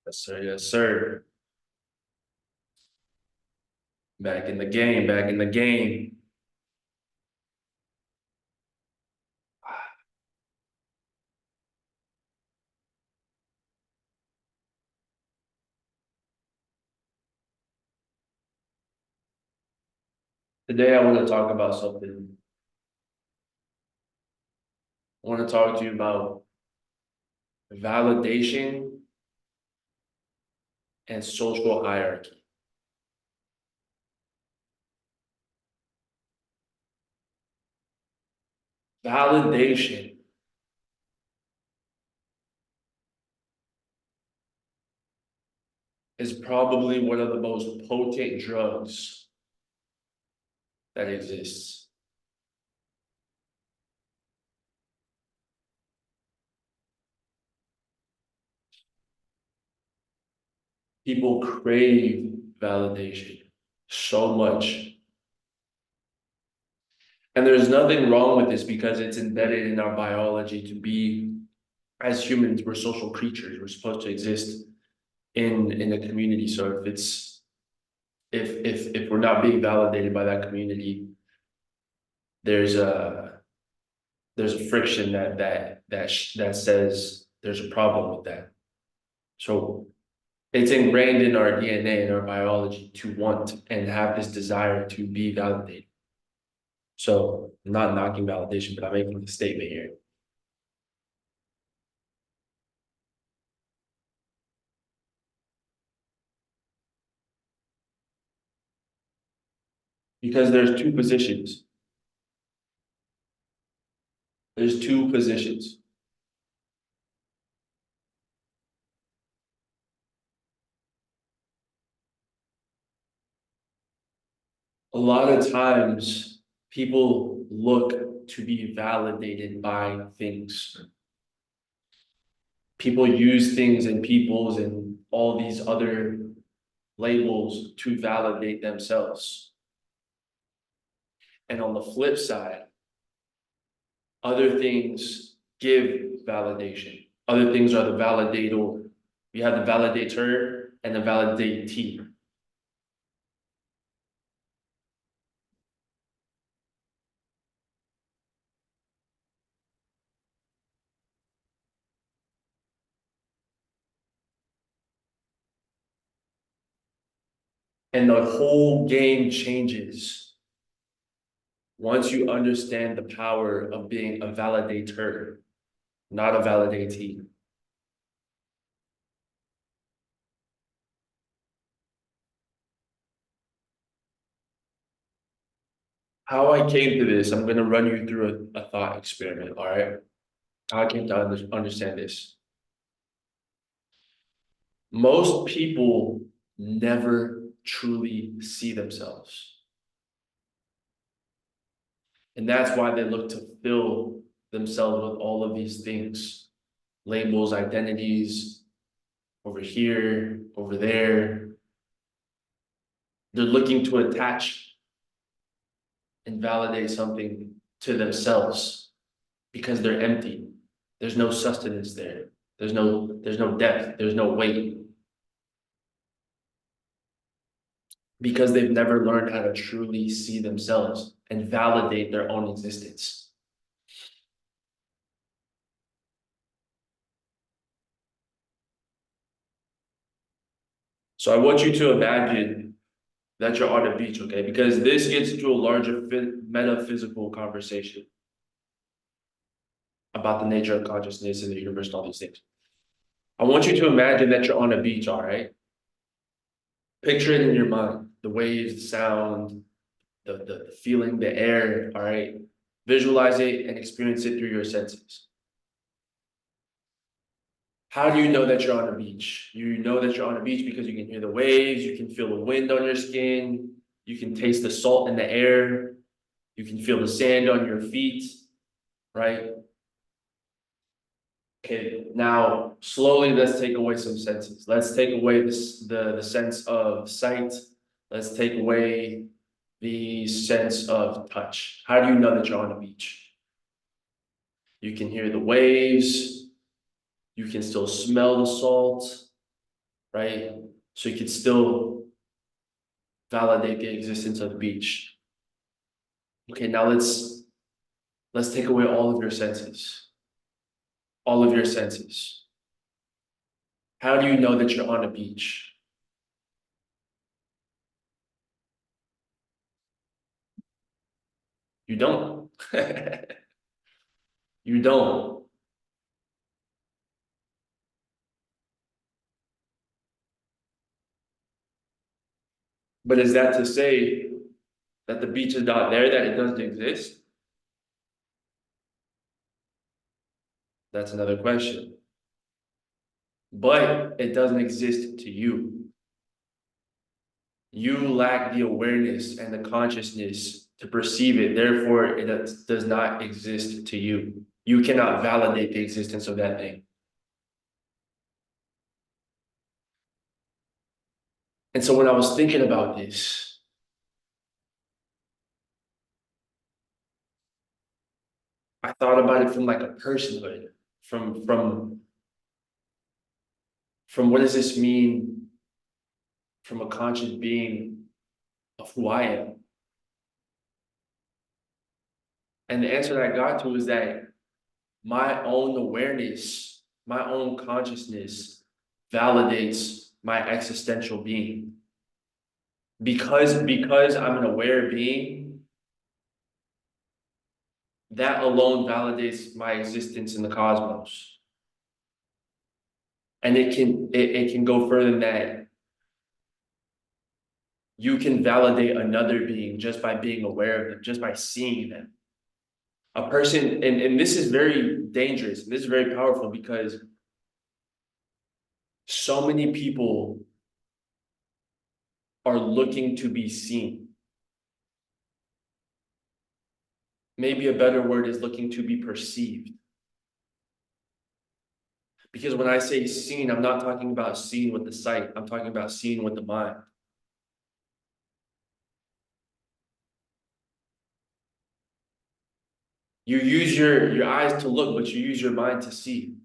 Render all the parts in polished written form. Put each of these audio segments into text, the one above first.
Yes, sir. Yes, sir. Back in the game. Back in the game. Today, I want to talk about something. I want to talk to you about validation and social hierarchy. Validation is probably one of the most potent drugs that exists. People crave validation so much. And there's nothing wrong with this because it's embedded in our biology to be, as humans, we're social creatures. We're supposed to exist in a community. So if we're not being validated by that community, there's a there's a friction that says there's a problem with that. So it's ingrained in our DNA and our biology to want and have this desire to be validated. So I'm not knocking validation, but I'm making a statement here. Because there's two positions. There's two positions. A lot of times people look to be validated by things. People use things and peoples and all these other labels to validate themselves. And on the flip side, other things give validation. Other things are the validator. You have the validator and the validatee. And the whole game changes once you understand the power of being a validator, not a validatee. How I came to this, I'm going to run you through a thought experiment, all right? How I came to understand this. Most people never truly see themselves. And that's why they look to fill themselves with all of these things, labels, identities, over here, over there. They're looking to attach and validate something to themselves because they're empty. There's no sustenance there. There's no depth. There's no weight. Because they've never learned how to truly see themselves and validate their own existence. So I want you to imagine that you're on a beach, okay? Because this gets into a larger metaphysical conversation about the nature of consciousness and the universe and all these things. I want you to imagine that you're on a beach, all right? Picture it in your mind, the waves, the sound, the feeling, the air, all right? Visualize it and experience it through your senses. How do you know that you're on a beach? You know that you're on a beach because you can hear the waves, you can feel the wind on your skin, you can taste the salt in the air, you can feel the sand on your feet, right? Okay, now slowly let's take away some senses. Let's take away the sense of sight. Let's take away the sense of touch. How do you know that you're on a beach? You can hear the waves, you can still smell the salt, right? So you could still validate the existence of the beach. Okay, now let's take away all of your senses. All of your senses. How do you know that you're on a beach? You don't. You don't. But is that to say that the beach is not there, that it doesn't exist? That's another question. But it doesn't exist to you. You lack the awareness and the consciousness to perceive it. Therefore, it does not exist to you. You cannot validate the existence of that thing. And so when I was thinking about this, I thought about it from like a personhood, from what does this mean from a conscious being of who I am? And the answer that I got to is that my own awareness, my own consciousness validates my existential being. Because I'm an aware being, that alone validates my existence in the cosmos. And it can go further than that. You can validate another being just by being aware of them, just by seeing them. A person, and this is very dangerous, and this is very powerful because so many people are looking to be seen. Maybe a better word is looking to be perceived. Because when I say seen, I'm not talking about seen with the sight, I'm talking about seen with the mind. You use your eyes to look, but you use your mind to see.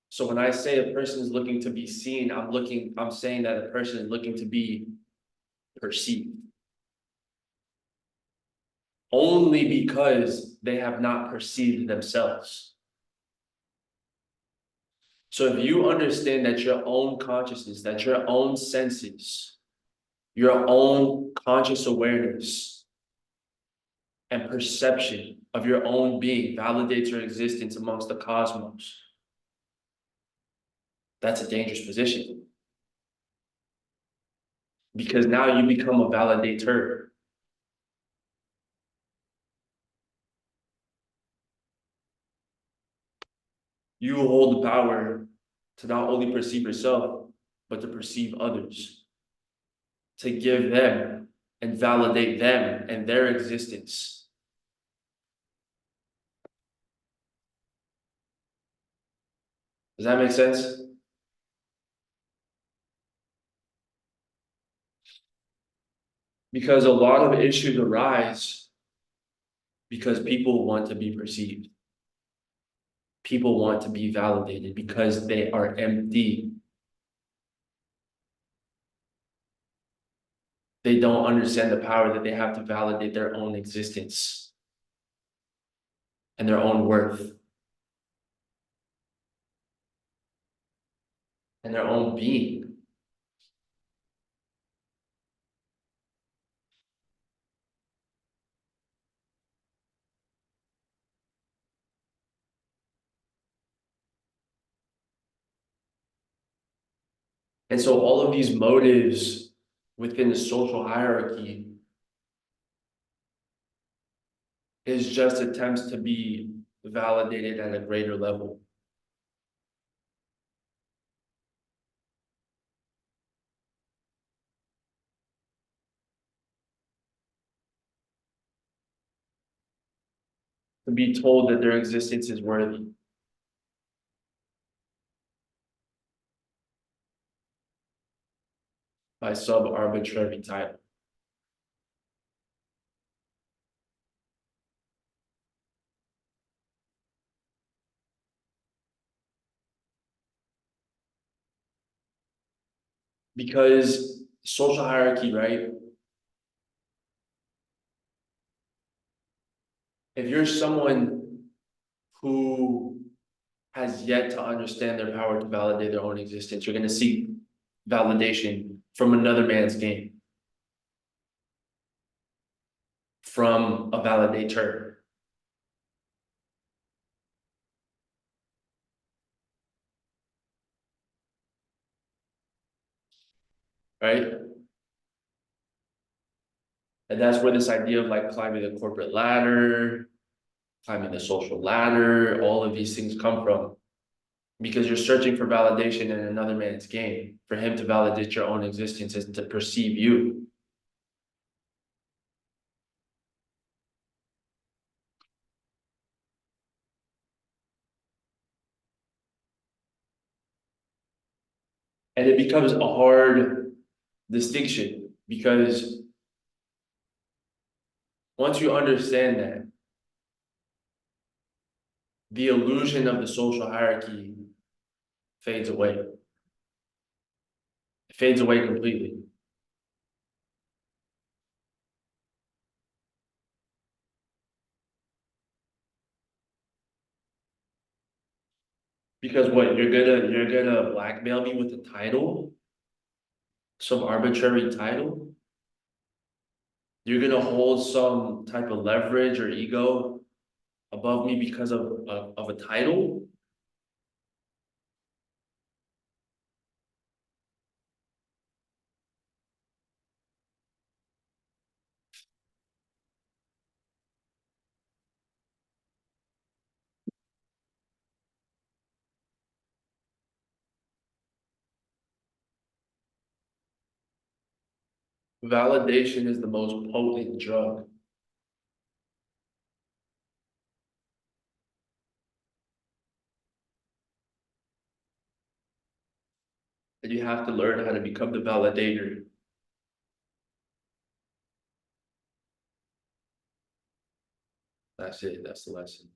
So when I say a person is looking to be seen, I'm saying that a person is looking to be perceived. Only because they have not perceived themselves. So if you understand that your own consciousness, that your own senses, your own conscious awareness and perception of your own being validates your existence amongst the cosmos, that's a dangerous position. Because now you become a validator. You hold the power to not only perceive yourself, but to perceive others, to give them and validate them and their existence. Does that make sense? Because a lot of issues arise because people want to be perceived. People want to be validated because they are empty. They don't understand the power that they have to validate their own existence and their own worth and their own being. And so all of these motives within the social hierarchy is just attempts to be validated at a greater level. To be told that their existence is worthy. By some arbitrary title. Because social hierarchy, right? If you're someone who has yet to understand their power to validate their own existence, you're gonna seek validation from another man's game, from a validator. Right? And that's where this idea of like climbing the corporate ladder, climbing the social ladder, all of these things come from. Because you're searching for validation in another man's game. For him to validate your own existence is to perceive you. And it becomes a hard distinction because once you understand that, the illusion of the social hierarchy fades away. It fades away completely. Because what you're gonna blackmail me with a title, some arbitrary title. You're gonna hold some type of leverage or ego above me because of a title. Validation is the most potent drug. And you have to learn how to become the validator. That's it. That's the lesson.